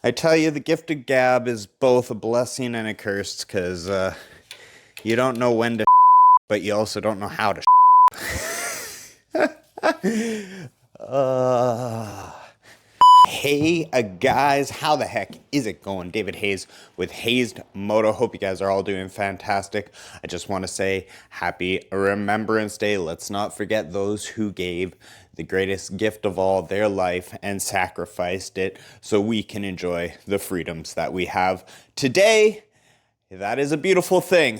I tell you, the gift of gab is both a blessing and a curse because you don't know when to, but you also don't know how to. uh, hey, guys, how the heck is it going? David Hayes with Hazed Moto. Hope you guys are all doing fantastic. I just want to say happy Remembrance Day. Let's not forget those who gave the greatest gift of all, their life, and sacrificed it so we can enjoy the freedoms that we have today. That is a beautiful thing.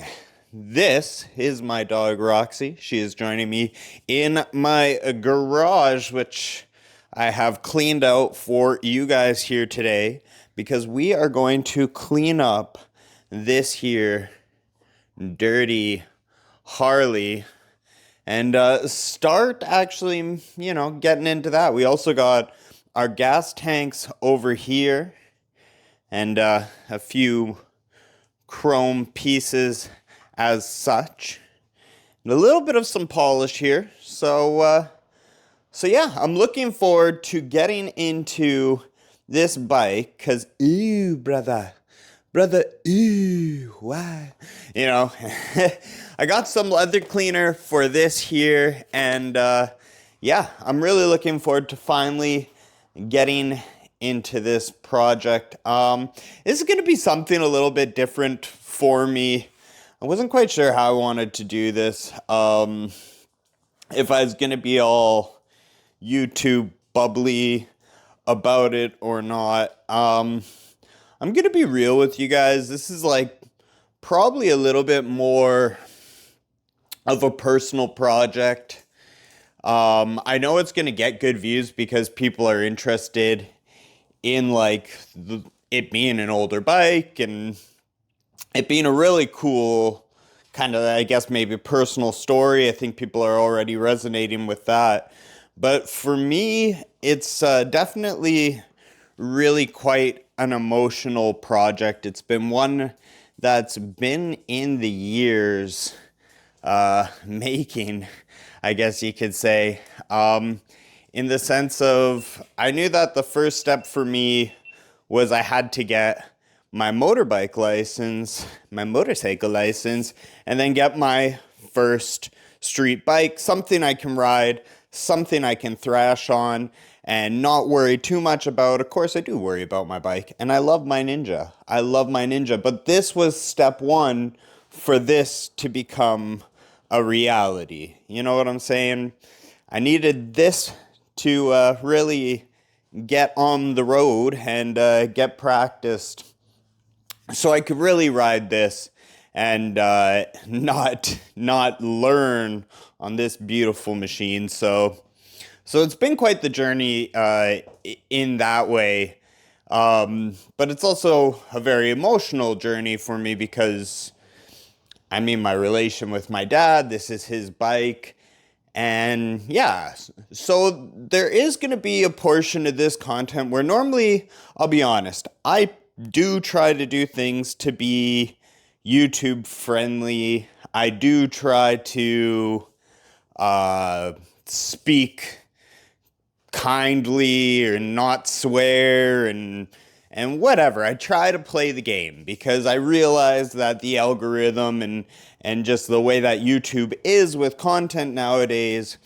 This is my dog Roxy. She is joining me in my garage, which I have cleaned out for you guys here today because we are going to clean up this here dirty Harley and start actually, getting into that. We also got our gas tanks over here and a few chrome pieces as such. And a little bit of some polish here. So yeah, I'm looking forward to getting into this bike because, ooh, brother, ooh, why? I got some leather cleaner for this here, and yeah, I'm really looking forward to finally getting into this project. This is going to be something a little bit different for me. I wasn't quite sure how I wanted to do this. If I was going to be all YouTube bubbly about it or not. I'm going to be real with you guys. This is like probably a little bit more of a personal project. I know it's going to get good views because people are interested in it being an older bike and it being a really cool kind of, I guess, maybe personal story. I think people are already resonating with that. But for me, it's definitely really quite an emotional project. It's been one that's been in the years making, I guess you could say, in the sense of I knew that the first step for me was I had to get my motorbike license, my motorcycle license, and then get my first street bike, something I can ride, something I can thrash on and not worry too much about. Of course, I do worry about my bike, and I love my Ninja. I love my Ninja, but this was step one for this to become a reality. You know what I'm saying? I needed this to really get on the road and get practiced so I could really ride this and not learn on this beautiful machine. So it's been quite the journey in that way. But it's also a very emotional journey for me because my relation with my dad, this is his bike. And yeah, so there is going to be a portion of this content where normally, I'll be honest, I do try to do things to be YouTube friendly. I do try to speak kindly or not swear and whatever. I try to play the game because I realize that the algorithm and just the way that YouTube is with content nowadays,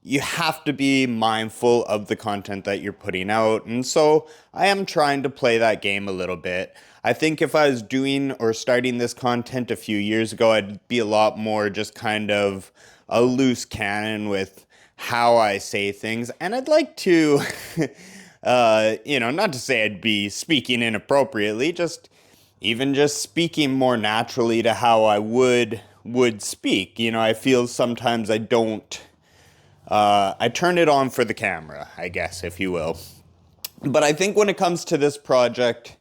you have to be mindful of the content that you're putting out. And so I am trying to play that game a little bit. I think if I was doing or starting this content a few years ago, I'd be a lot more just kind of a loose cannon with how I say things. And I'd like to, not to say I'd be speaking inappropriately, just speaking more naturally to how I would speak. I feel sometimes I don't. I turn it on for the camera, I guess, if you will. But I think when it comes to this project,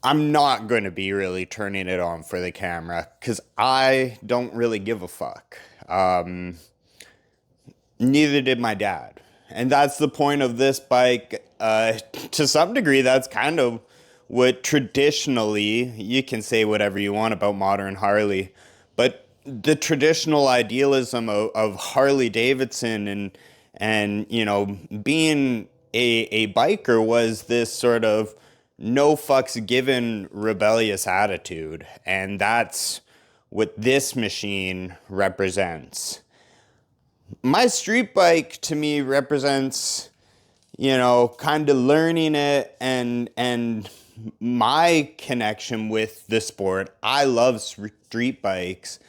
I'm not going to be really turning it on for the camera because I don't really give a fuck. Neither did my dad. And that's the point of this bike. To some degree, that's kind of what traditionally, you can say whatever you want about modern Harley, but the traditional idealism of Harley Davidson and being a biker was this sort of no fucks given rebellious attitude. And that's what this machine represents. My street bike to me represents, you know, kind of learning it and my connection with the sport. I love street bikes,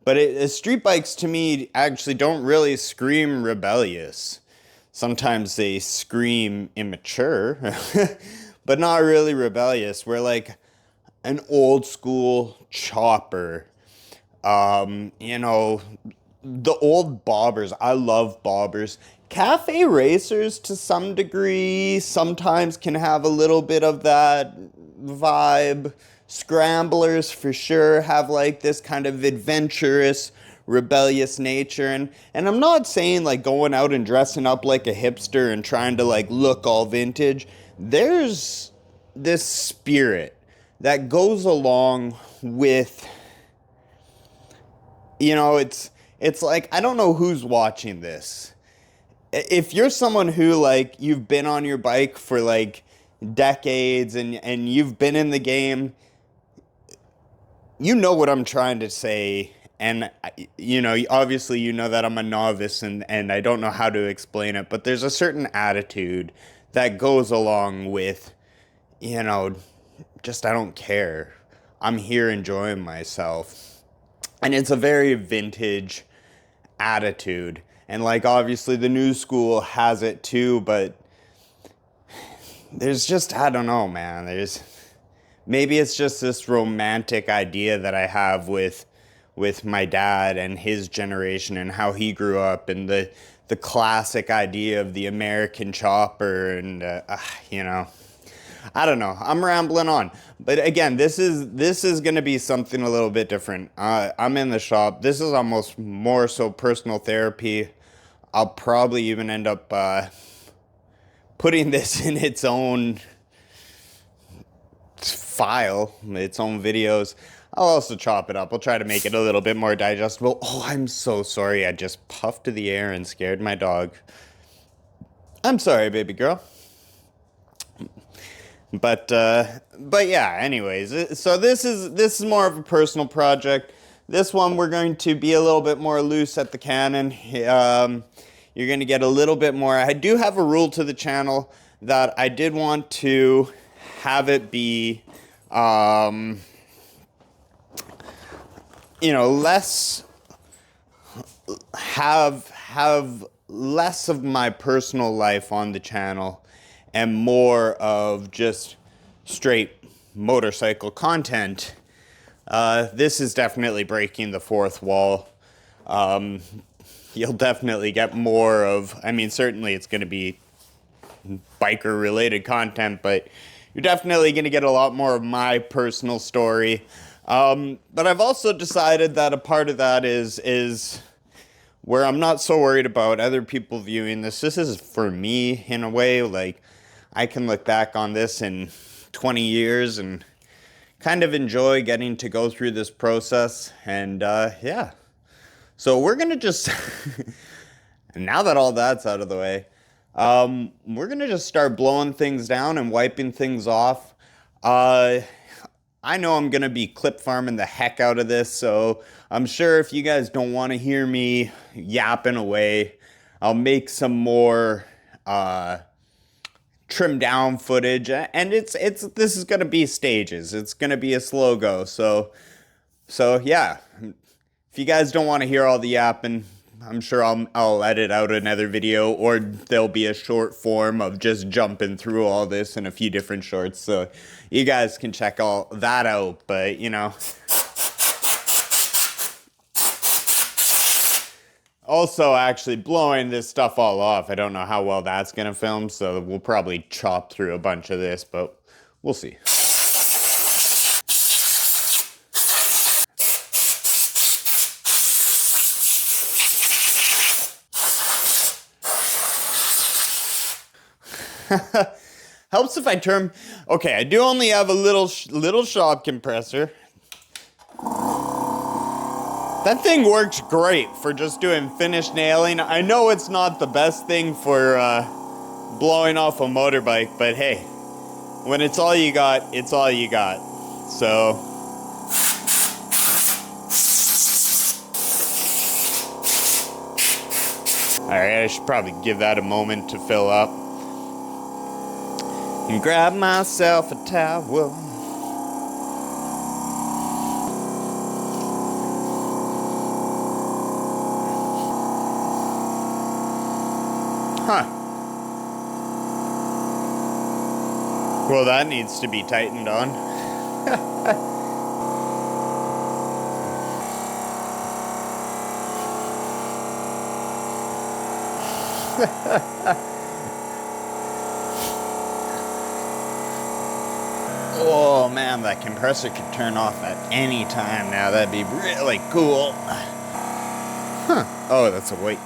but street bikes to me actually don't really scream rebellious. Sometimes they scream immature, but not really rebellious. We're like an old school chopper. You know, the old bobbers. I love bobbers. Cafe racers to some degree sometimes can have a little bit of that vibe. Scramblers for sure have like this kind of adventurous, rebellious nature. And I'm not saying like going out and dressing up like a hipster and trying to like look all vintage. There's this spirit that goes along with, you know, it's like, I don't know who's watching this. If you're someone who like you've been on your bike for like decades and you've been in the game, you know what I'm trying to say. And, you know, obviously you know that I'm a novice and I don't know how to explain it, but there's a certain attitude that goes along with, you know, just I don't care. I'm here enjoying myself. And it's a very vintage attitude. And like obviously the new school has it too, but there's just, I don't know, man. Maybe it's just this romantic idea that I have with my dad and his generation and how he grew up and the classic idea of the American chopper and you know, I don't know. I'm rambling on. But again, this is going to be something a little bit different. I'm in the shop. This is almost more so personal therapy. I'll probably even end up putting this in its own file, its own videos. I'll also chop it up. I'll try to make it a little bit more digestible. Oh, I'm so sorry. I just puffed to the air and scared my dog. I'm sorry, baby girl. But yeah, anyways, so this is more of a personal project. This one we're going to be a little bit more loose at the cannon. You're going to get a little bit more. I do have a rule to the channel that I did want to have it be, you know, less, have less of my personal life on the channel and more of just straight motorcycle content. This is definitely breaking the fourth wall. You'll definitely get more of, I mean, certainly it's going to be biker related content, but you're definitely going to get a lot more of my personal story. But I've also decided that a part of that is where I'm not so worried about other people viewing this. This is for me in a way. Like, I can look back on this in 20 years and kind of enjoy getting to go through this process. And yeah. So we're going to just, now that all that's out of the way, we're going to just start blowing things down and wiping things off. I know I'm going to be clip farming the heck out of this, so I'm sure if you guys don't want to hear me yapping away, I'll make some more trimmed down footage, and this is going to be stages. It's going to be a slow go, so yeah. If you guys don't want to hear all the yapping, I'm sure I'll edit out another video, or there'll be a short form of just jumping through all this in a few different shorts, so you guys can check all that out. But, you know, also actually blowing this stuff all off, I don't know how well that's gonna film, so we'll probably chop through a bunch of this, but we'll see. Helps if I turn. Okay, I do only have a little shop compressor. That thing works great for just doing finish nailing. I know it's not the best thing for blowing off a motorbike, but hey, when it's all you got, it's all you got. So, alright, I should probably give that a moment to fill up. And grab myself a towel. Huh. Well, that needs to be tightened on. Oh man, that compressor could turn off at any time now. That'd be really cool. Huh. Oh, that's a weight.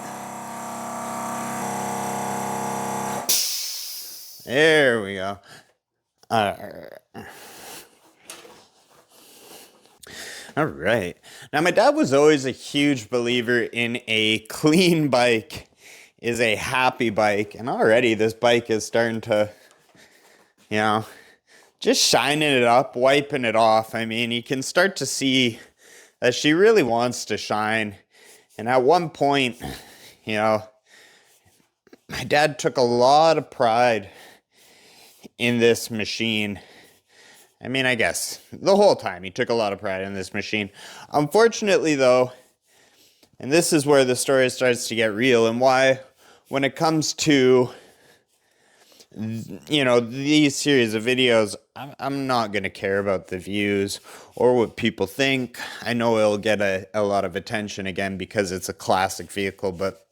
There we go. All right. Now, my dad was always a huge believer in a clean bike is a happy bike. And already this bike is starting to, you know, just shining it up, wiping it off. I mean, you can start to see that she really wants to shine. And at one point, you know, my dad took a lot of pride in this machine. I mean, I guess the whole time he took a lot of pride in this machine. Unfortunately, though, and this is where the story starts to get real, and why when it comes to, you know, these series of videos, I'm not going to care about the views or what people think. I know it'll get a lot of attention again because it's a classic vehicle, but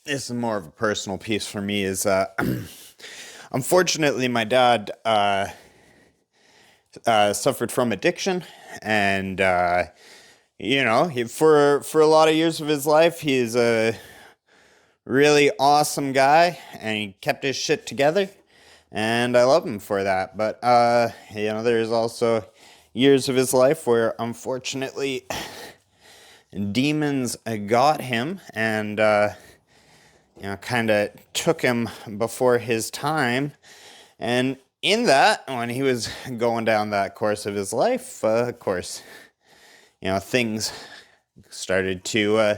this is more of a personal piece for me. Is unfortunately, my dad suffered from addiction, and you know, for a lot of years of his life, he's a really awesome guy, and he kept his shit together, and I love him for that. But you know, there's also years of his life where, unfortunately, demons got him, and you know, kind of took him before his time. And in that, when he was going down that course of his life, of course, you know, things started to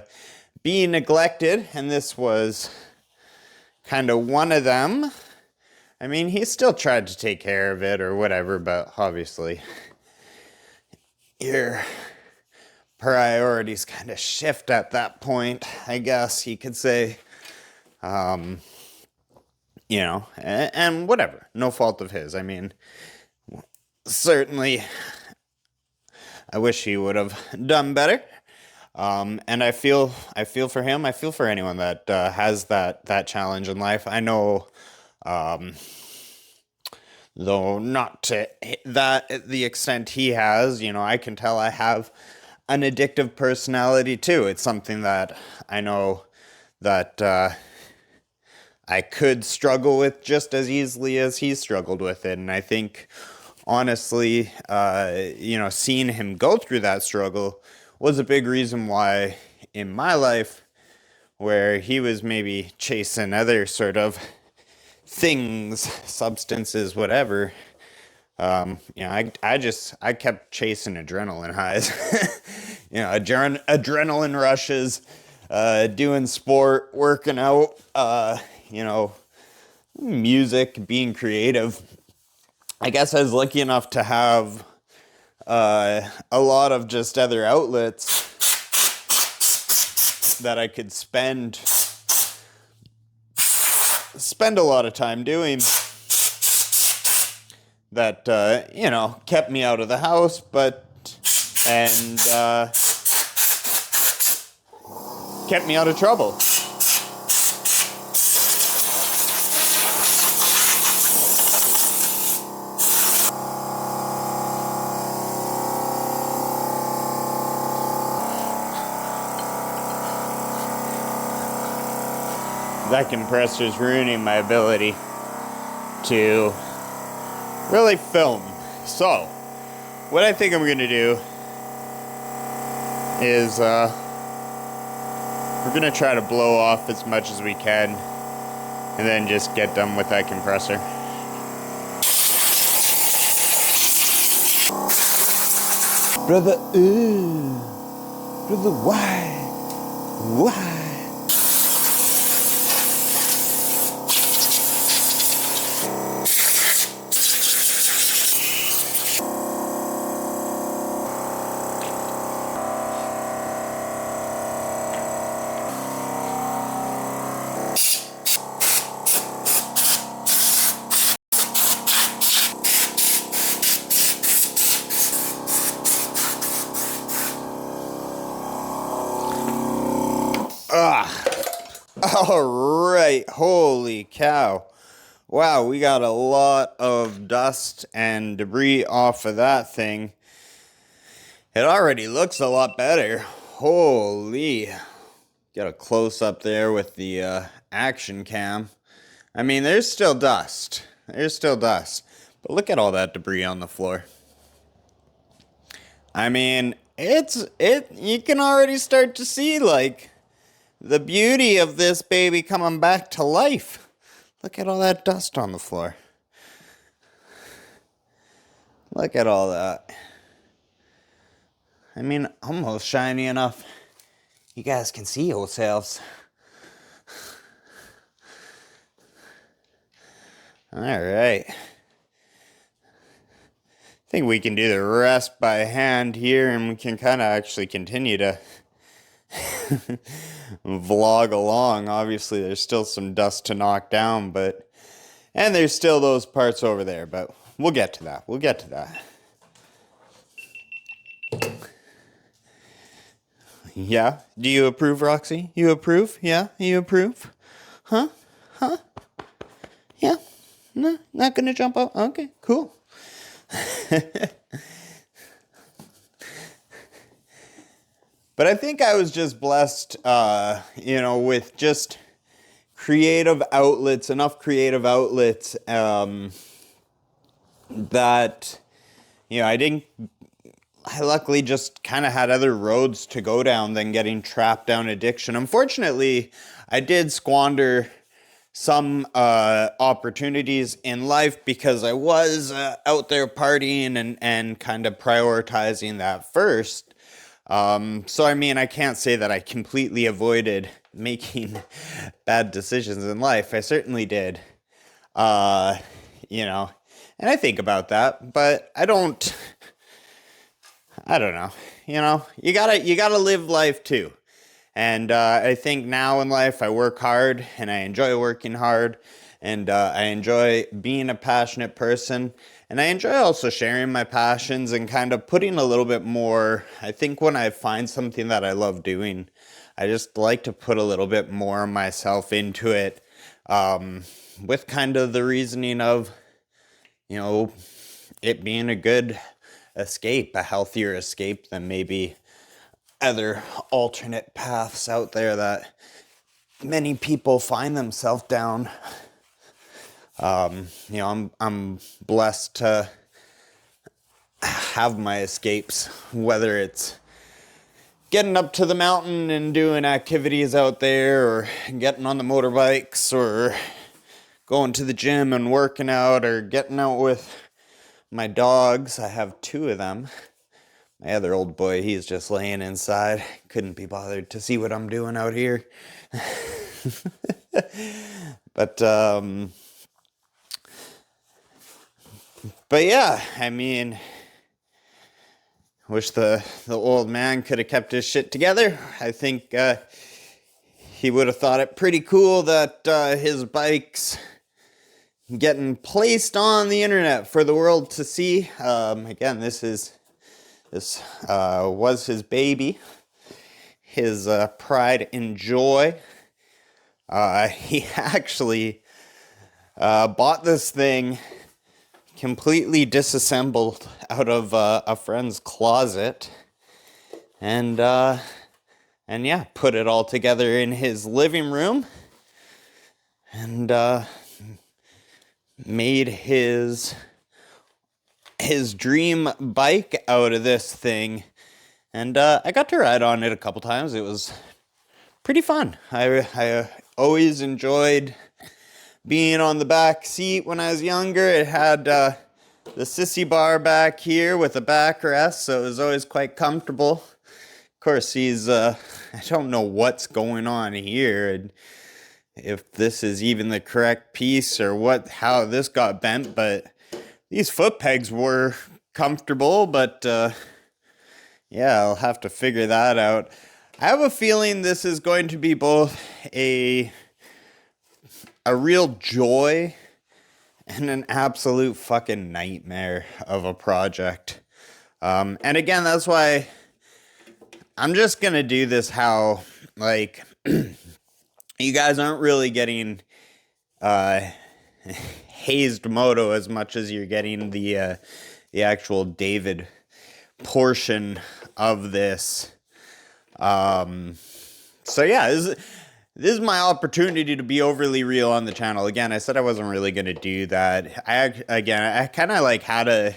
be neglected, and this was kind of one of them. I mean, he still tried to take care of it or whatever, but obviously your priorities kind of shift at that point, I guess you could say. You know, and whatever, no fault of his. I mean, certainly I wish he would have done better. And I feel for him. I feel for anyone that has that challenge in life. I know, though not to the extent he has, you know, I can tell I have an addictive personality too. It's something that I know that I could struggle with just as easily as he struggled with it. And I think, honestly, you know, seeing him go through that struggle was a big reason why in my life, where he was maybe chasing other sort of things, substances, whatever, you know, I kept chasing adrenaline highs. You know, adrenaline rushes, doing sport, working out, you know, music, being creative. I guess I was lucky enough to have a lot of just other outlets that I could spend a lot of time doing that, you know, kept me out of the house, and kept me out of trouble. That compressor is ruining my ability to really film. So, what I think I'm going to do is we're going to try to blow off as much as we can and then just get done with that compressor. Brother, brother, why? All right, holy cow. Wow, we got a lot of dust and debris off of that thing. It already looks a lot better. Holy. Got a close up there with the action cam. I mean, there's still dust. But look at all that debris on the floor. I mean, you can already start to see, like, the beauty of this baby coming back to life. Look at all that dust on the floor. Look at all that. I mean, almost shiny enough you guys can see yourselves. All right. I think we can do the rest by hand here, and we can kind of actually continue to vlog along. Obviously, there's still some dust to knock down, and there's still those parts over there, but we'll get to that. Yeah? Do you approve, Roxy? You approve? Yeah? You approve? Huh? Yeah? No? Not gonna jump out? Okay, cool. But I think I was just blessed, with just creative outlets, enough creative outlets, that, I luckily just kind of had other roads to go down than getting trapped down addiction. Unfortunately, I did squander some opportunities in life because I was out there partying and kind of prioritizing that first. So I mean, I can't say that I completely avoided making bad decisions in life. I certainly did. And I think about that, but I don't know. You gotta live life too. And I think now in life I work hard and I enjoy working hard, and I enjoy being a passionate person, and I enjoy also sharing my passions and kind of putting a little bit more. I think when I find something that I love doing, I just like to put a little bit more of myself into it, with kind of the reasoning of, it being a good escape, a healthier escape than maybe other alternate paths out there that many people find themselves down. I'm blessed to have my escapes, whether it's getting up to the mountain and doing activities out there, or getting on the motorbikes, or going to the gym and working out, or getting out with my dogs. I have 2 of them. My other old boy, he's just laying inside. Couldn't be bothered to see what I'm doing out here. But yeah, I mean, wish the old man could have kept his shit together. I think he would have thought it pretty cool that his bike's getting placed on the internet for the world to see. Again, this was his baby, his pride and joy. He actually bought this thing completely disassembled out of a friend's closet, and yeah, put it all together in his living room, and made his dream bike out of this thing. And I got to ride on it a couple times. It was pretty fun. I always enjoyed being on the back seat when I was younger. It had the sissy bar back here with a backrest, so it was always quite comfortable. Of course, I don't know what's going on here, and if this is even the correct piece or how this got bent, but these foot pegs were comfortable, but yeah, I'll have to figure that out. I have a feeling this is going to be both a real joy and an absolute fucking nightmare of a project. And again, that's why I'm just gonna do this how, like, you guys aren't really getting hazed moto as much as you're getting the actual David portion of this. So yeah, this is my opportunity to be overly real on the channel. Again, I said I wasn't really going to do that. I kind of like had a,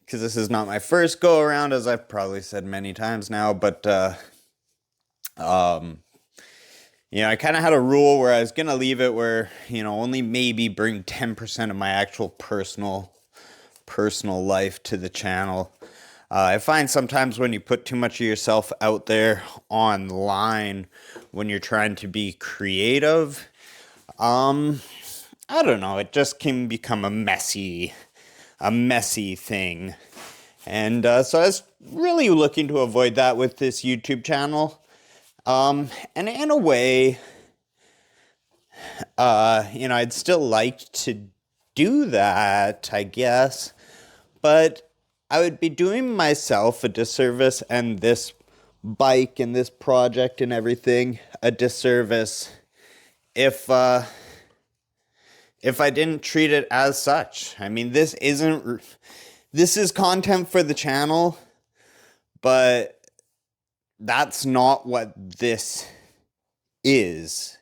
because this is not my first go around, as I've probably said many times now, but I kind of had a rule where I was going to leave it where, only maybe bring 10% of my actual personal life to the channel. I find sometimes when you put too much of yourself out there online, when you're trying to be creative, I don't know, it just can become a messy thing. And so I was really looking to avoid that with this YouTube channel. And in a way, I'd still like to do that, I guess, but I would be doing myself a disservice and this bike and this project and everything a disservice if I didn't treat it as such. I mean, this is content for the channel, but that's not what this is.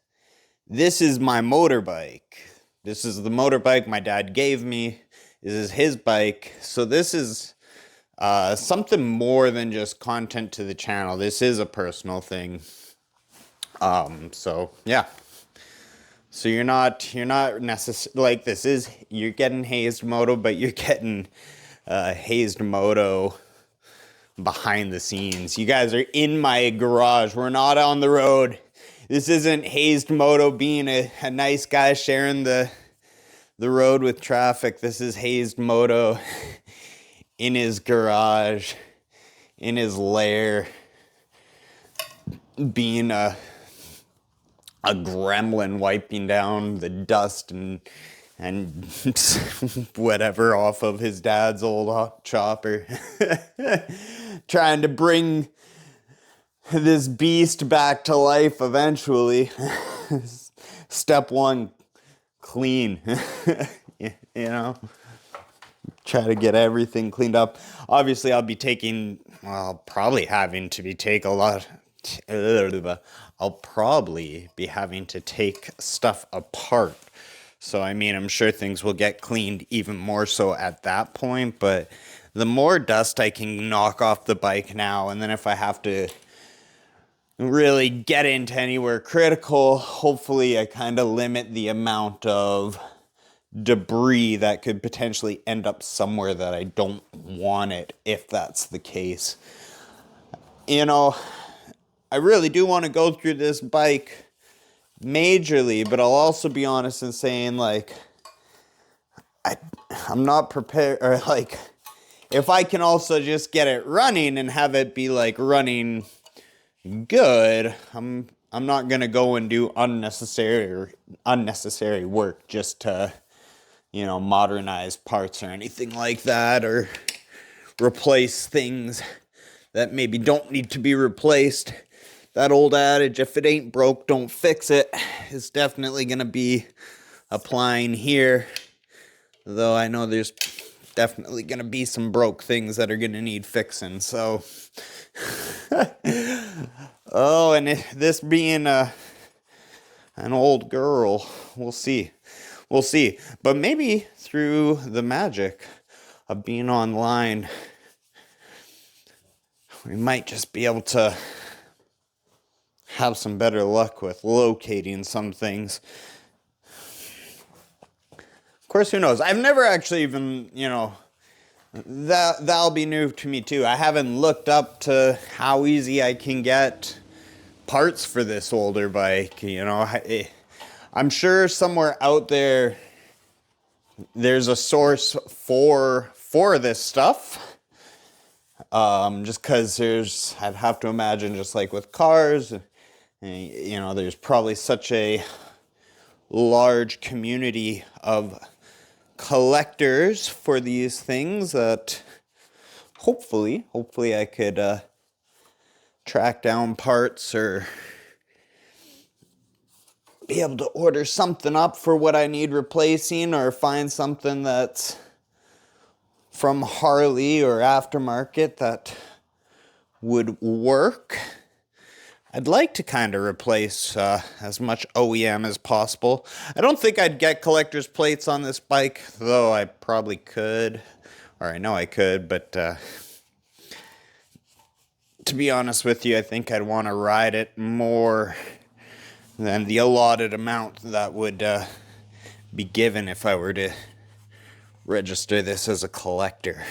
This is my motorbike. This is the motorbike my dad gave me. This is his bike. So this is something more than just content to the channel. This is a personal thing. So yeah. So you're not necessarily like this is, you're getting hazed moto, but you're getting hazed moto behind the scenes. You guys are in my garage. We're not on the road. This isn't hazed moto being a nice guy sharing the road with traffic. This is hazed moto in his garage, in his lair, being a gremlin wiping down the dust and whatever off of his dad's old chopper. Trying to bring this beast back to life eventually. Step one, clean. Try to get everything cleaned up. Obviously, I'll probably having to take stuff apart. So, I mean, I'm sure things will get cleaned even more so at that point, but the more dust I can knock off the bike now, and then if I have to really get into anywhere critical, hopefully I kind of limit the amount of debris that could potentially end up somewhere that I don't want it, if that's the case. I really do want to go through this bike majorly, but I'll also be honest in saying, like, I'm not prepared, or like, if I can also just get it running and have it be like running good, I'm not gonna go and do unnecessary work just to, modernize parts or anything like that, or replace things that maybe don't need to be replaced. That old adage, if it ain't broke, don't fix it, is definitely going to be applying here. Though I know there's definitely going to be some broke things that are going to need fixing. So, and this being an old girl, we'll see. But maybe through the magic of being online, we might just be able to have some better luck with locating some things. course, who knows? I've never actually even, that'll be new to me too. I haven't looked up to how easy I can get parts for this older bike. I'm sure somewhere out there there's a source for this stuff. Just because I'd have to imagine, just like with cars, there's probably such a large community of collectors for these things that hopefully I could track down parts or be able to order something up for what I need replacing, or find something that's from Harley or aftermarket that would work. I'd like to kind of replace as much OEM as possible. I don't think I'd get collector's plates on this bike, though I probably could, or I know I could, but to be honest with you, I think I'd want to ride it more than the allotted amount that would be given if I were to register this as a collector.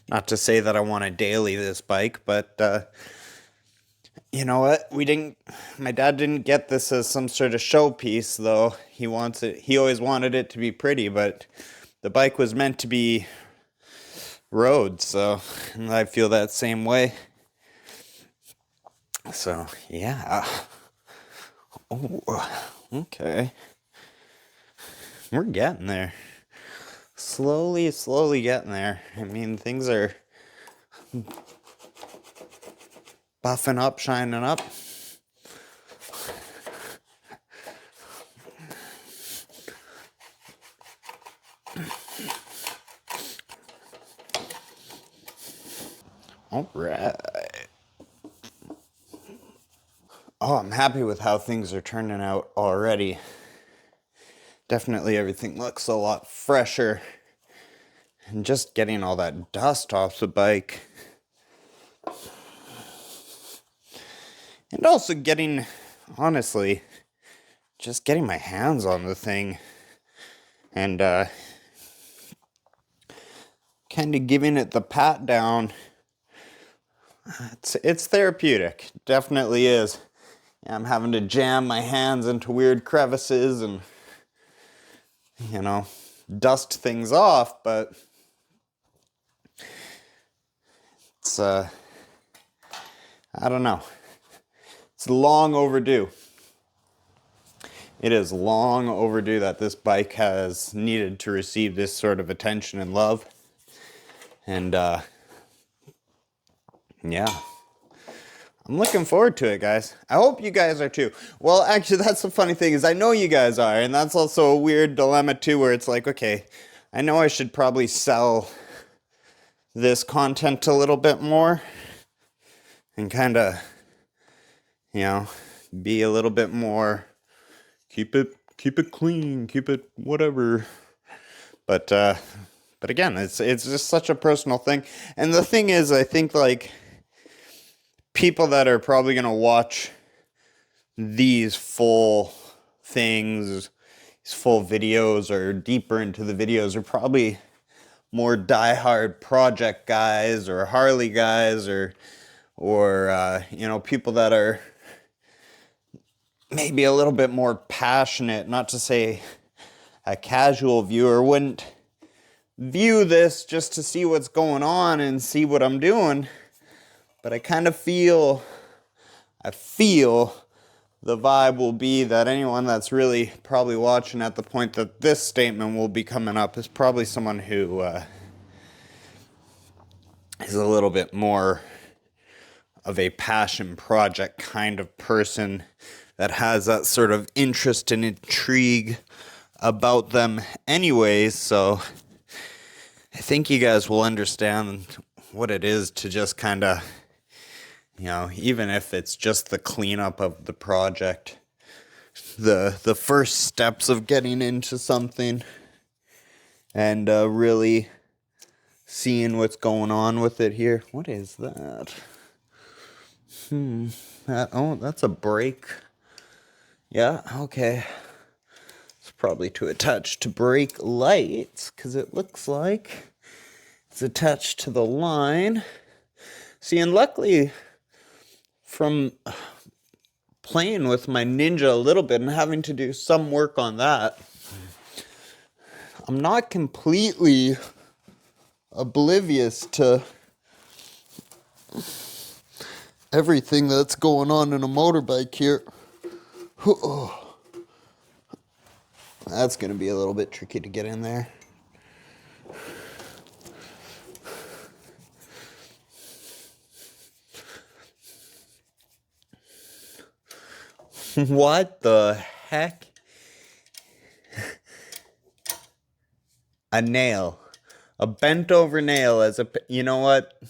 Not to say that I want to daily this bike, but you know what? My dad didn't get this as some sort of showpiece, though. He always wanted it to be pretty, but the bike was meant to be rode, so I feel that same way. So, yeah. Oh, okay. We're getting there. Slowly getting there. I mean, things are buffing up, shining up. All right. Oh, I'm happy with how things are turning out already. Definitely everything looks a lot fresher. And just getting all that dust off the bike. And also honestly, just getting my hands on the thing. And kind of giving it the pat down. It's therapeutic. Definitely is. I'm having to jam my hands into weird crevices and, dust things off, but it's, I don't know. It's long overdue. It is long overdue that this bike has needed to receive this sort of attention and love. And, yeah. I'm looking forward to it, guys. I hope you guys are too. Well, actually, that's the funny thing, is I know you guys are, and that's also a weird dilemma too, where it's like, okay, I know I should probably sell this content a little bit more and kind of, be a little bit more, keep it clean, keep it whatever. But again, it's just such a personal thing. And the thing is, I think, like, people that are probably going to watch these full things, these full videos, or deeper into the videos, are probably more diehard project guys or Harley guys, or people that are maybe a little bit more passionate. Not to say a casual viewer wouldn't view this just to see what's going on and see what I'm doing. But I kind of feel the vibe will be that anyone that's really probably watching at the point that this statement will be coming up is probably someone who is a little bit more of a passion project kind of person that has that sort of interest and intrigue about them anyways. So I think you guys will understand what it is to just kind of, even if it's just the cleanup of the project, the first steps of getting into something, and really seeing what's going on with it here. What is that? That's a brake. Yeah, okay. It's probably to attach to brake lights, because it looks like it's attached to the line. See, and luckily, from playing with my Ninja a little bit and having to do some work on that, I'm not completely oblivious to everything that's going on in a motorbike here. That's going to be a little bit tricky to get in there. What the heck? A nail. A bent over nail as a... You know what?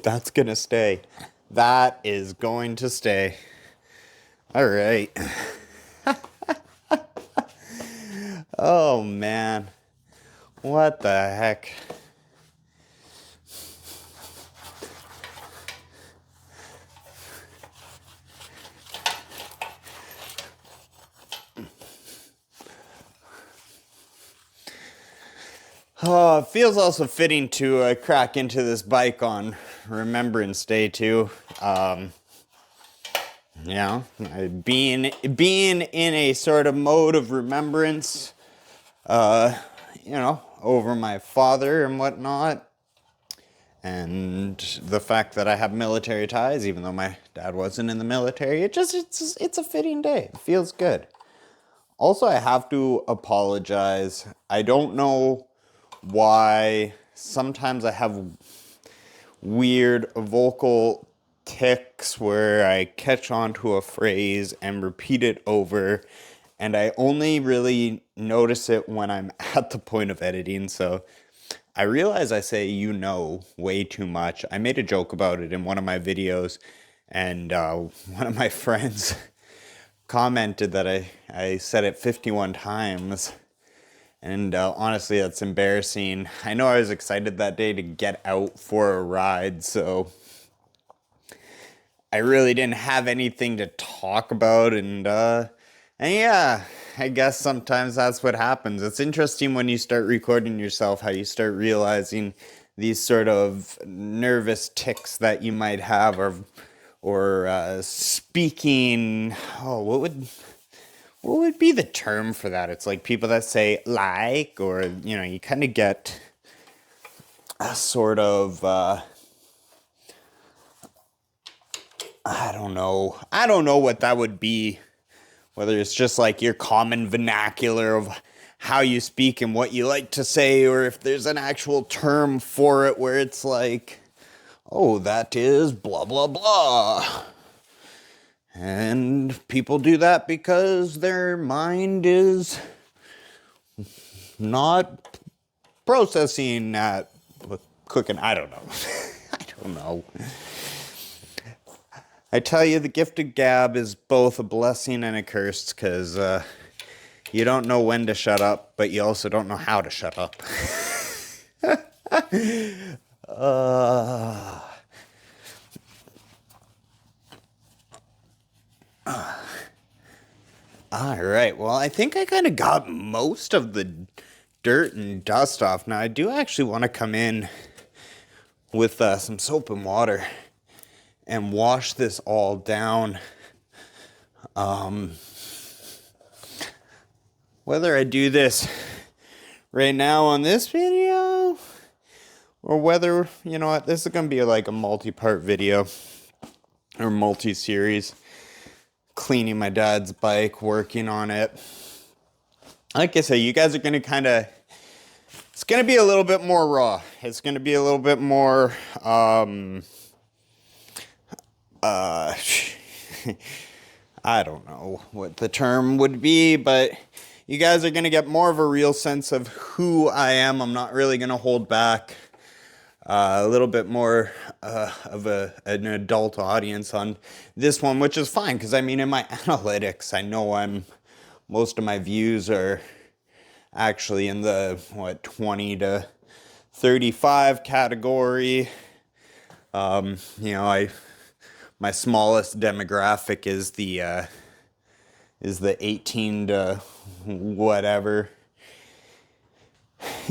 That's going to stay. That is going to stay. All right. Oh, man. What the heck? Oh, it feels also fitting to crack into this bike on Remembrance Day too. You know, being in a sort of mode of remembrance, you know, over my father and whatnot, and the fact that I have military ties, even though my dad wasn't in the military. It's a fitting day. It feels good. Also, I have to apologize. I don't know why sometimes I have weird vocal tics where I catch on to a phrase and repeat it over, and I only really notice it when I'm at the point of editing. So I realize I say "you know" way too much. I made a joke about it in one of my videos, and one of my friends commented that I said it 51 times. And honestly, that's embarrassing. I know I was excited that day to get out for a ride, so I really didn't have anything to talk about. And yeah, I guess sometimes that's what happens. It's interesting when you start recording yourself, how you start realizing these sort of nervous tics that you might have, or speaking. Oh, what would be the term for that? It's like people that say like, or, you know, you kind of get a sort of, I don't know what that would be. Whether it's just like your common vernacular of how you speak and what you like to say, or if there's an actual term for it where it's like, oh, that is blah, blah, blah. And people do that because their mind is not processing that cooking. I don't know. I don't know. I tell you, the gift of gab is both a blessing and a curse, because you don't know when to shut up, but you also don't know how to shut up. All right, well, I think I kind of got most of the dirt and dust off. Now, I do actually want to come in with some soap and water and wash this all down. Whether I do this right now on this video, or whether, you know what, this is going to be like a multi-part video, or multi-series, cleaning my dad's bike, working on it. Like I said, you guys are going to it's going to be a little bit more raw. It's going to be a little bit more, I don't know what the term would be, but you guys are going to get more of a real sense of who I am. I'm not really going to hold back. A little bit more of an adult audience on this one, which is fine, because I mean, in my analytics, I know most of my views are actually in the 20 to 35 category. You know, my smallest demographic is the is the 18 to whatever.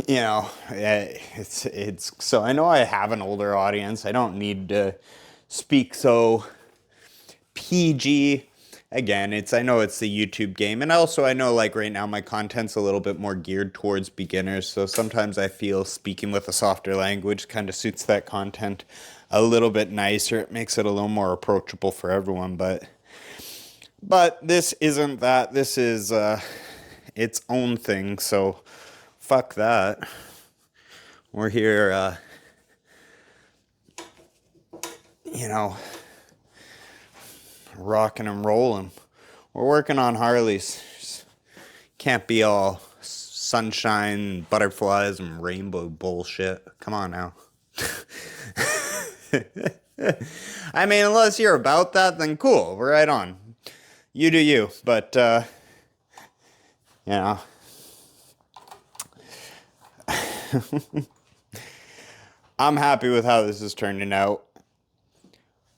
You know, it's so I know I have an older audience. I don't need to speak so PG. Again, I know it's the YouTube game, and also I know like right now my content's a little bit more geared towards beginners, so sometimes I feel speaking with a softer language kind of suits that content a little bit nicer. It makes it a little more approachable for everyone, but this isn't that. This is its own thing, so fuck that. We're here, you know, rocking and rolling. We're working on Harleys. Just can't be all sunshine, butterflies, and rainbow bullshit. Come on now. I mean, unless you're about that, then cool. We're right on. You do you. But, you know. I'm happy with how this is turning out.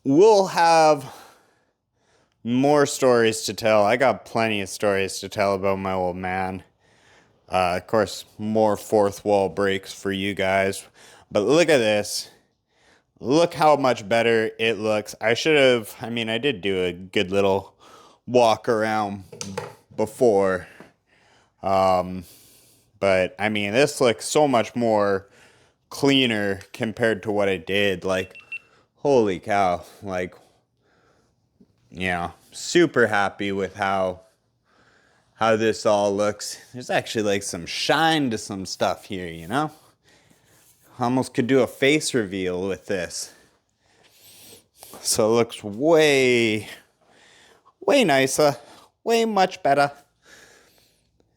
We'll have more stories to tell. I got plenty of stories to tell about my old man. Of course, more fourth wall breaks for you guys. But look at this. Look how much better it looks. I did do a good little walk around before. But, I mean, this looks so much more cleaner compared to what I did. Like, holy cow. Like, yeah, super happy with how this all looks. There's actually, like, some shine to some stuff here, you know? Almost could do a face reveal with this. So it looks way nicer. Way much better.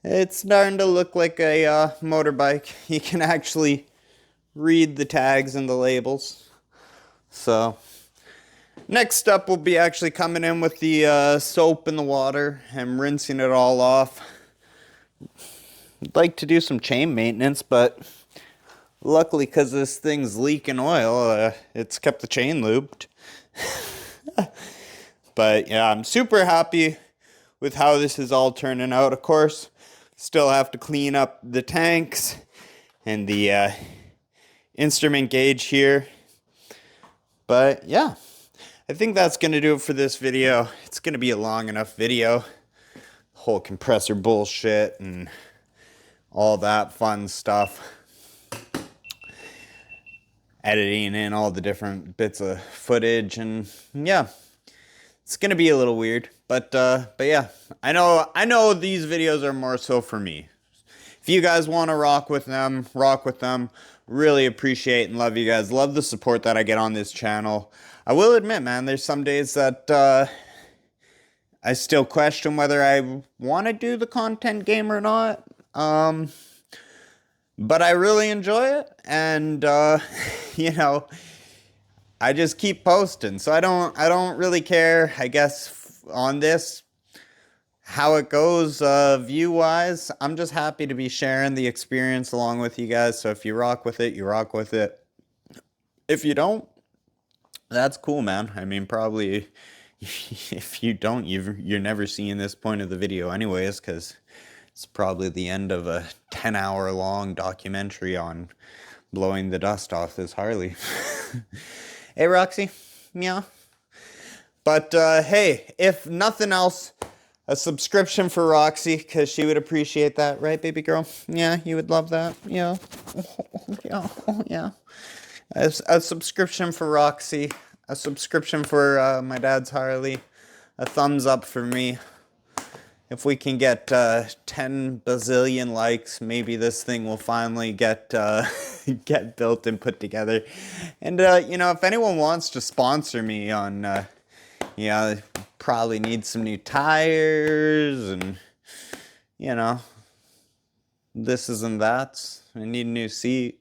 It's starting to look like a motorbike. You can actually read the tags and the labels. So, next up we'll be actually coming in with the soap and the water and rinsing it all off. I'd like to do some chain maintenance, but luckily because this thing's leaking oil, it's kept the chain lubed. But yeah, I'm super happy with how this is all turning out. Of course, still have to clean up the tanks and the instrument gauge here. But yeah, I think that's going to do it for this video. It's going to be a long enough video. Whole compressor bullshit and all that fun stuff. Editing in all the different bits of footage, and yeah, it's going to be a little weird. But yeah, I know these videos are more so for me. If you guys want to rock with them, rock with them. Really appreciate and love you guys. Love the support that I get on this channel. I will admit, man, there's some days that I still question whether I want to do the content game or not. But I really enjoy it, and you know, I just keep posting. So I don't really care, I guess, on this how it goes view-wise. I'm just happy to be sharing the experience along with you guys. So if you rock with it, you rock with it. If you don't, that's cool, man. I mean, probably if you don't, you're never seeing this point of the video anyways, because it's probably the end of a 10-hour-long documentary on blowing the dust off this Harley. Hey, Roxy. Meow. But, hey, if nothing else, a subscription for Roxy, because she would appreciate that, right, baby girl? Yeah, you would love that? Yeah. Yeah. Yeah. A subscription for Roxy. A subscription for my dad's Harley. A thumbs up for me. If we can get 10 bazillion likes, maybe this thing will finally get get built and put together. And, you know, if anyone wants to sponsor me on, yeah, probably need some new tires and, you know, this and that. I need a new seat.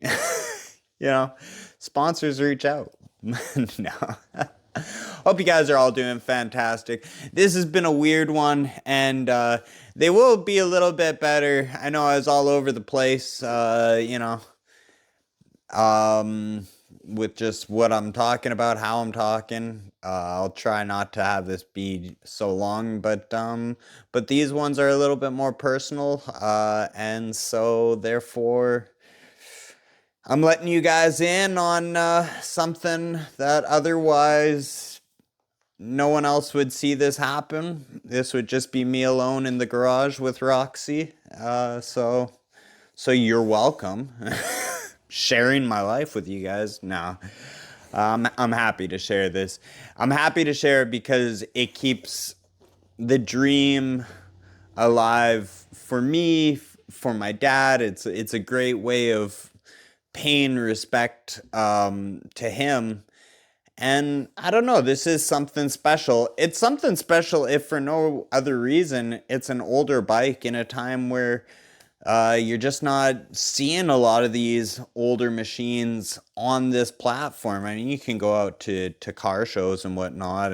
You know, sponsors reach out. No. Hope you guys are all doing fantastic. This has been a weird one, and they will be a little bit better. I know I was all over the place, you know. with just what I'm talking about, how I'm talking. I'll try not to have this be so long, but these ones are a little bit more personal, and so therefore I'm letting you guys in on something that otherwise no one else would see this happen. This would just be me alone in the garage with Roxy. So you're welcome. Sharing my life with you guys. No, I'm happy to share this. I'm happy to share it because it keeps the dream alive for me, for my dad. It's a great way of paying respect to him. And I don't know, this is something special. It's something special if for no other reason. It's an older bike in a time where you're just not seeing a lot of these older machines on this platform. I mean, you can go out to car shows and whatnot,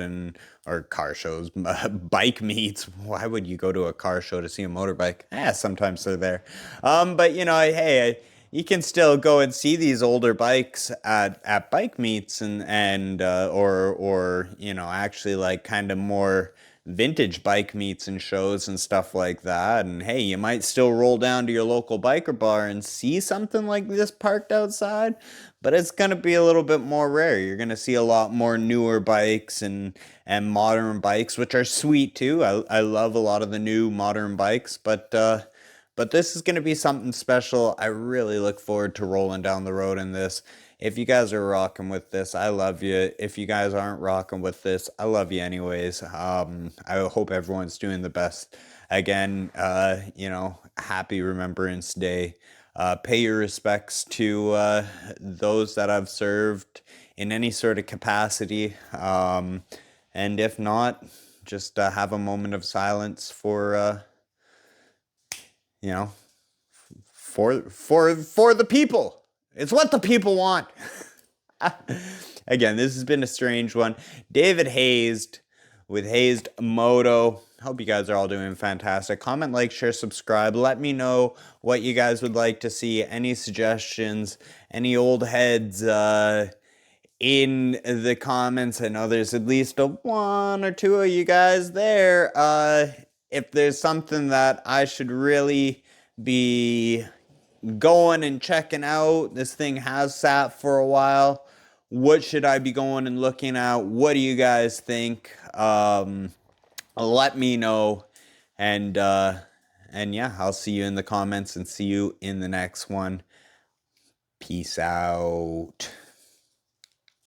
or car shows, bike meets. Why would you go to a car show to see a motorbike? Sometimes they're there. But hey, you can still go and see these older bikes at bike meets or actually like kind of more vintage bike meets and shows and stuff like that. And hey, you might still roll down to your local biker bar and see something like this parked outside, but it's going to be a little bit more rare. You're going to see a lot more newer bikes and modern bikes, which are sweet too. I love a lot of the new modern bikes, but this is going to be something special. I really look forward to rolling down the road in this. If you guys are rocking with this, I love you. If you guys aren't rocking with this, I love you anyways. I hope everyone's doing the best. Again, happy Remembrance Day. Pay your respects to those that I've served in any sort of capacity. And if not, just have a moment of silence you know, for the people. It's what the people want. Again, this has been a strange one. David Hazed with Hazed Moto. Hope you guys are all doing fantastic. Comment, like, share, subscribe. Let me know what you guys would like to see. Any suggestions, any old heads in the comments. I know there's at least a one or two of you guys there. If there's something that I should really be going and checking out, this thing has sat for a while. What should I be going and looking at? What do you guys think? Let me know. And yeah, I'll see you in the comments and see you in the next one. Peace out.